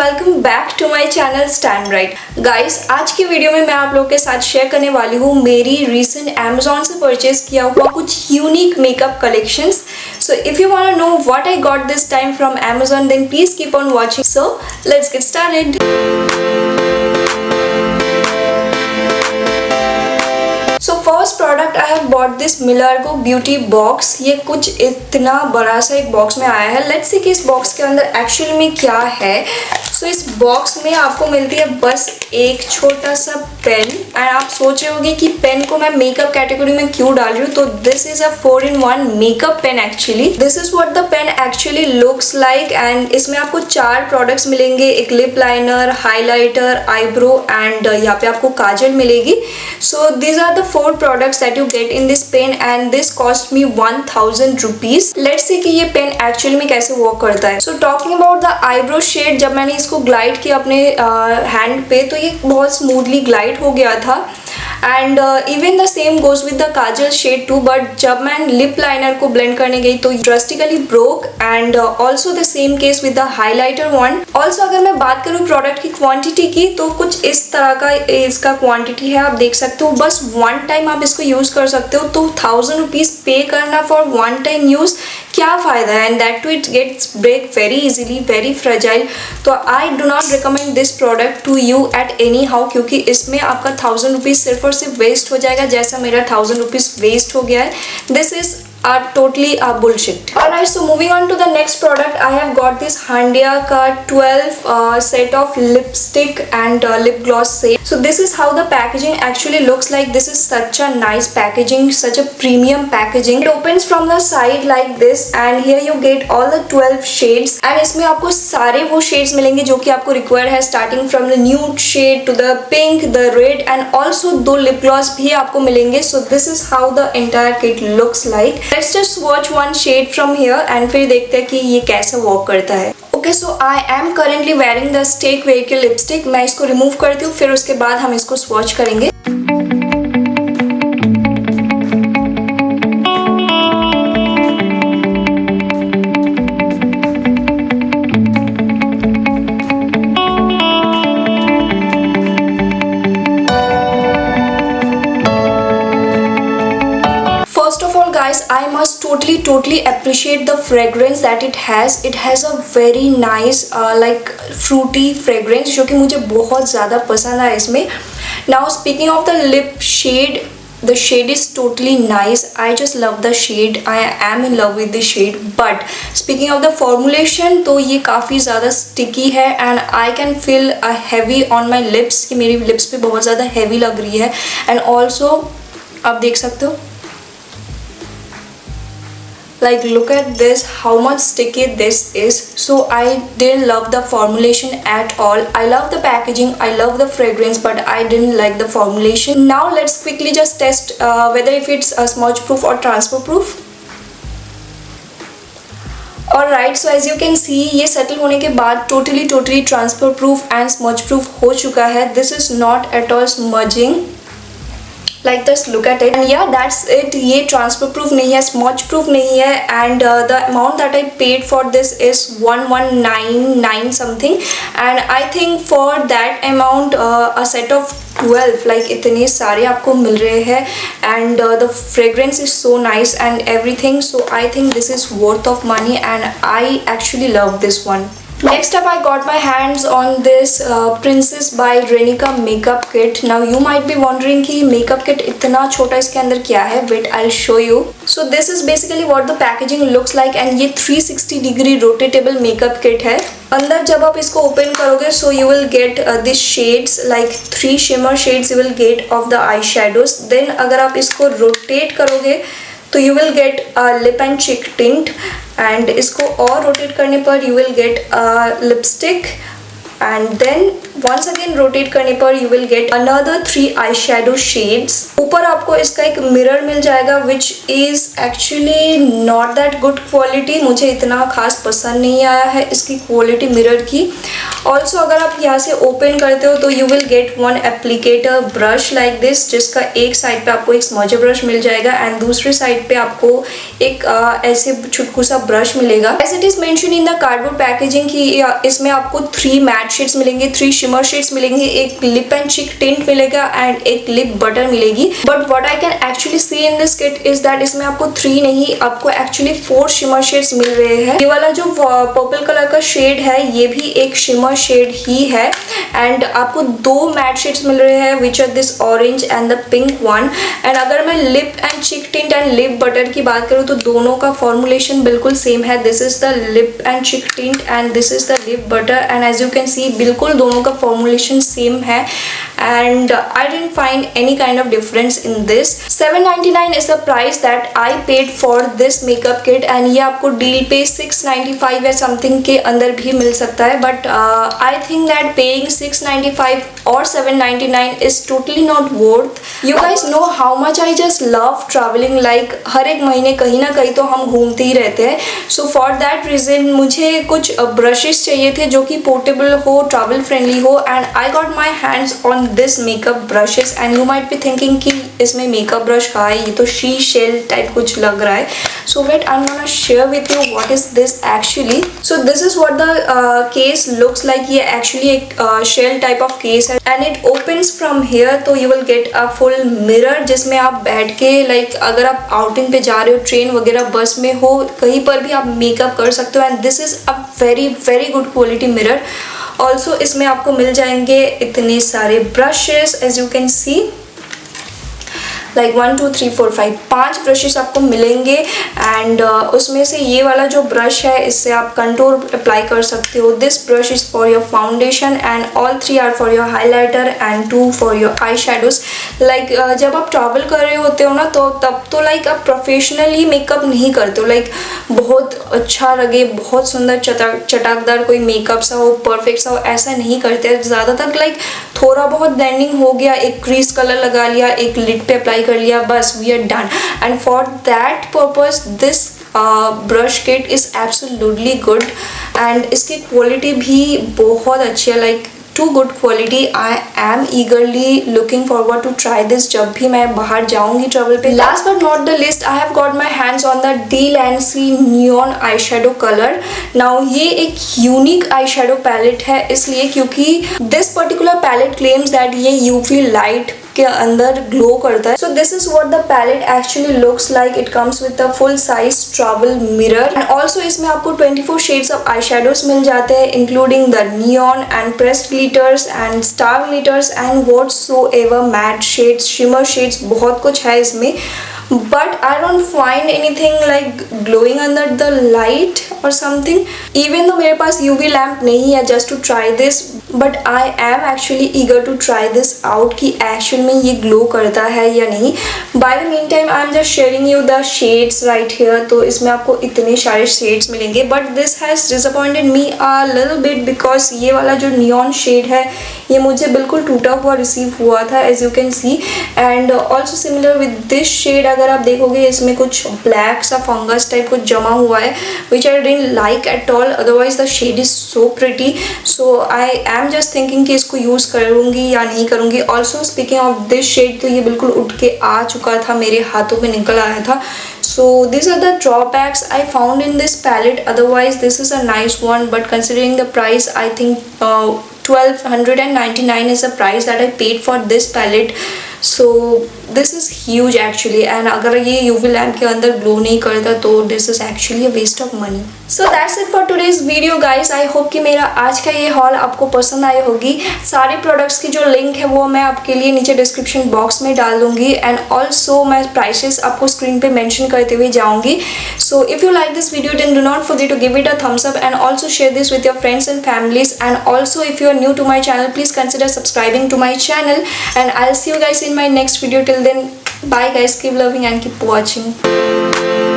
Welcome back to my channel stand right. Guys, आज की video में मैं आप लोगों के साथ शेयर करने वाली हूँ मेरी रीसेंट अमेजोन से परचेज किया हुआ कुछ unique makeup collections. So if you want to know what I got this time from Amazon then please keep on watching. So let's get started. So first product I have bought this Milarco beauty box. ये कुछ इतना बड़ा सा एक box में आया है। Let's see कि इस बॉक्स के अंदर एक्चुअल में क्या है। सो इस बॉक्स में आपको मिलती है बस एक छोटा सा पेन। एंड आप सोच रहे होंगे कि पेन को मैं मेकअप कैटेगरी में क्यों डाल रही हूँ, तो this is a 4-in-1 makeup pen. Actually this is what the pen actually looks like. And इसमें आपको 4 प्रोडक्ट्स मिलेंगे, एक lip liner, highlighter, eyebrow and यहाँ पे आपको काजल मिलेगी। So these are the 4 products that you get in this pen and this cost me 1000 rupees. Let's see कि ये पेन एक्चुअली में कैसे वर्क करता है। So talking about the eyebrow shade, जब मैंने इसको ग्लाइड किया अपने हैंड पे तो ये बहुत स्मूथली ग्लाइड हो गया था। And even the same goes with the kajal shade too, but जब मैं लिप लाइनर को ब्लेंड करने गई तो drastically broke. And also the same case with the highlighter one. Also अगर मैं बात करूँ प्रोडक्ट की क्वांटिटी की तो कुछ इस तरह का इसका क्वांटिटी है, आप देख सकते हो। बस वन टाइम आप इसको यूज कर सकते हो, तो 1000 रुपीज पे करना फॉर वन टाइम यूज क्या फायदा है। And that too it gets break very easily, very fragile. तो I do not recommend this product to you at anyhow, क्योंकि इसमें आपका 1000 रुपीज सिर्फ और सिर्फ वेस्ट हो जाएगा, जैसा मेरा 1000 रुपीज वेस्ट हो गया है। This is are totally bullshit. Alright, so moving on to the next product, I have got this Handia ka 12 set of lipstick and lip gloss set. So this is how the packaging actually looks like. This is such a nice packaging, such a premium packaging. It opens from the side like this and here you get all the 12 shades and इसमें आपको सारे वो shades मिलेंगे जो कि आपको require है, starting from the nude shade to the pink, the red and also 2 lip gloss भी आपको मिलेंगे. So this is how the entire kit looks like. Let's just swatch one shade from here and फिर देखते हैं कि ये कैसे work करता है। Okay, so I am currently wearing the Stay Quaker lipstick. मैं इसको रिमूव करती हूँ, फिर उसके बाद हम इसको स्वॉच करेंगे। Guys, I must totally appreciate the fragrance that it has. It has a very nice like fruity fragrance जो कि मुझे बहुत ज़्यादा पसंद है इसमें। Now speaking of the lip shade, the shade is totally nice. I just love the shade. I am in love with the shade. But speaking of the formulation, तो ये काफ़ी ज़्यादा sticky है and I can feel a heavy on my lips कि मेरी lips पे बहुत ज़्यादा heavy लग रही है। And also आप देख सकते हो, like look at this, how much sticky this is. So I didn't love the formulation at all. I love the packaging, I love the fragrance, but I didn't like the formulation. Now let's quickly just test whether if it's smudge proof or transfer proof. Alright, so as you can see ये settle होने के बाद totally transfer proof and smudge proof हो चुका है. This is not at all smudging. Like just look at it and yeah, that's it. ये transfer proof नहीं है, smudge proof नहीं है and the amount that I paid for this is 1199 something and I think for that amount a set of 12 like इतने सारे आपको मिल रहे हैं and the fragrance is so nice and everything. So I think this is worth of money and I actually love this one. Next up I got my hands on this Princess by Renika makeup kit. Now you might be wondering कि makeup kit इतना छोटा इसके अंदर क्या है. Wait, I'll show you. So this is basically what the packaging looks like and ये 360 degree rotatable makeup kit है. अंदर जब आप इसको open करोगे so you will get these shades like 3 shimmer shades you will get of the eyeshadows. Then अगर आप इसको rotate करोगे तो you will get a lip and cheek tint and इसको और rotate करने पर you will get a lipstick and then once again rotate करने पर you will get another 3 eyeshadow shades. ऊपर आपको इसका एक मिरर मिल जाएगा which is actually not that good quality. मुझे इतना खास पसंद नहीं आया है इसकी क्वालिटी मिरर की। ऑल्सो अगर आप यहाँ से ओपन करते हो तो you will get one applicator brush like this, जिसका एक साइड पे आपको एक स्मजर ब्रश मिल जाएगा एंड दूसरी साइड पे आपको एक ऐसे छुटकू सा ब्रश मिलेगा। As it is mention in the cardboard packaging कि इसमें आपको 3 मैट शेड्स मिलेंगे, 3 शिमर शेड्स मिलेंगे, एक लिप एंड चिक टिंट मिलेगा एंड एक लिप बटर मिलेगी। But what I can actually see in this kit is that इसमें आपको 3 नहीं, आपको एक्चुअली 4 शिमर शेड्स मिल रहे हैं। ये वाला जो पर्पल कलर का शेड है ये भी एक शिमर शेड ही है एंड आपको 2 मैट शेड्स मिल रहे हैं which are this orange and the pink one. And अगर मैं lip and cheek tint and lip butter की बात करूँ तो दोनों का फॉर्मुलेशन बिल्कुल सेम है। This is the lip and cheek tint and this is the lip butter and as you can see बिल्कुल दोनों का फॉर्मुलेशन सेम है and I didn't find any kind of difference in this. 799 is the price that I paid for this makeup kit and ये आपको deal पे 695 या something के अंदर भी मिल सकता है, but I think that paying 695 or 799 is totally not worth. You guys know how much I just love traveling, like हर एक महीने कहीं ना कहीं तो हम घूमते ही रहते हैं। So for that reason मुझे कुछ ब्रशेस चाहिए थे जो कि पोर्टेबल हो, ट्रैवल फ्रेंडली हो and I got my hands on this makeup brushes and you might be thinking कि इसमें makeup brush कहाँ है, ये तो she shell type कुछ लग रहा है। So wait, I'm gonna share with you what is this actually. So this is what the case looks like. ये actually एक shell type of case है and it opens from here, तो you will get a full mirror जिसमें आप बैठ के like अगर आप outing पे जा रहे हो, ट्रेन वगैरह बस में हो, कहीं पर भी आप मेकअप कर सकते हो and this is a very good quality mirror. Also इसमें आपको मिल जाएंगे इतने सारे brushes as you can see, like 1 2 3 4 5 5 brushes आपको मिलेंगे एंड उसमें से ये वाला जो ब्रश है इससे आप कंटूर अप्लाई कर सकते हो। This brush is for your foundation and all 3 are for your highlighter and 2 for your eye shadows. Like जब आप ट्रैवल कर रहे होते हो ना तो तब तो लाइक आप प्रोफेशनली मेकअप नहीं करते हो, लाइक बहुत अच्छा लगे, बहुत सुंदर चटकदार कोई मेकअप सा हो, परफेक्ट सा हो, ऐसा नहीं करते। ज़्यादातर लाइक थोड़ा बहुत ब्लेंडिंग हो गया, एक क्रीज कलर लगा लिया, एक लिड पे अप्लाई कर लिया, बस we are done. And for that purpose this brush kit is absolutely good and इसकी क्वालिटी भी बहुत अच्छी है, like too good quality. I am eagerly looking forward to try this जब भी मैं बाहर जाऊंगी ट्रैवल पे। Last but not the list, I have got my hands on the DLNC neon eye shadow colour. Now ये एक unique eye shadow palette है इसलिए क्योंकि this particular palette claims that ये UV लाइट के अंदर ग्लो करता है। So this is what the palette actually looks like. It comes with a full size travel mirror and also इसमें आपको 24 शेड्स ऑफ आई शेडोज मिल जाते हैं including the neon and pressed glitters and star glitters and whatsoever matte shades, shimmer shades, बहुत कुछ है इसमें। But I don't find anything like glowing under the light or something. Even though मेरे पास UV lamp नहीं है just to try this, but I am actually eager to try this out कि actual में ये glow करता है या नहीं। By the meantime, I am just sharing you the shades right here. तो इसमें आपको इतने सारे shades मिलेंगे, but this has disappointed me a little bit because ये वाला जो neon shade है ये मुझे बिल्कुल टूटा हुआ रिसीव हुआ था as you can see and also similar with this shade। अगर आप देखोगे इसमें कुछ ब्लैक सा फंगस टाइप कुछ जमा हुआ है which I didn't like at all, otherwise the shade is so pretty. So I am just thinking कि इसको यूज़ करूँगी या नहीं करूँगी। Also speaking of this shade, तो ये बिल्कुल उठ के आ चुका था, मेरे हाथों में निकल आया था। So these are the drawbacks I found in this palette. Otherwise this is a nice one, but considering the price, I think 1299 is the price that I paid for this palette. So this is huge actually and अगर ये UV lamp के अंदर glow नहीं करता तो this is actually a waste of money. So that's it for today's video guys. I hope कि मेरा आज का ये हॉल आपको पसंद आई होगी। सारे प्रोडक्ट्स की जो लिंक है वो मैं आपके लिए नीचे डिस्क्रिप्शन बॉक्स में डाल दूंगी एंड ऑल्सो मैं प्राइसेस आपको स्क्रीन पे मेंशन करते हुए जाऊंगी। So if you like this video then do not forget to give it a thumbs up and also share this with your friends and families, and also if you are new to my channel please consider subscribing to my channel and I'll see you guys in my next video. Till then, bye guys, keep loving and keep watching.